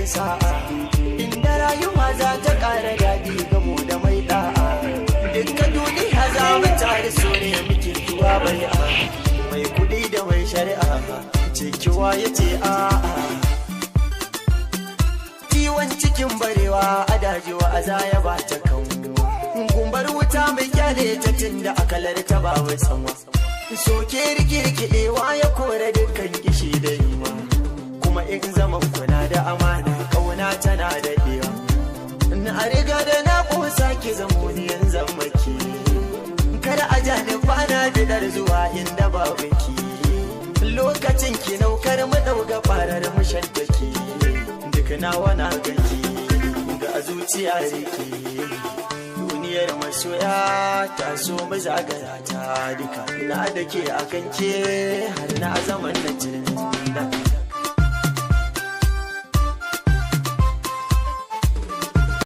kai sa'a, inda rayuwa za ta ƙara daɗi gamo da mai ɗa'a. Dukkan duniya za mu tare so ne muke zuwa bai'a, mai kuɗi da mai shari'a cikiwa ya ce a'a. Kiwon cikin barewa a dajiwa a zaya ba ta kanmu, gumbar wuta mai kyale ta tunda akalar ta ba wai sama. Soke rikirkiɗewa ya kore dukkan kishi da yunwa, kuma in zaman kuna da amana ƙauna tana daɗewa. Na riga da na ƙosa ki zamo ni yanzu maki, kada a jani bana bidar zuwa inda babu ki. Lokacin ki naukar mu ɗauga farar mu shaddaki, duk nawa na gaki ga zuciya rike. Duniyar masoya ta so mu zagaya ta duka, na da ke akan ke har na zaman na jirgin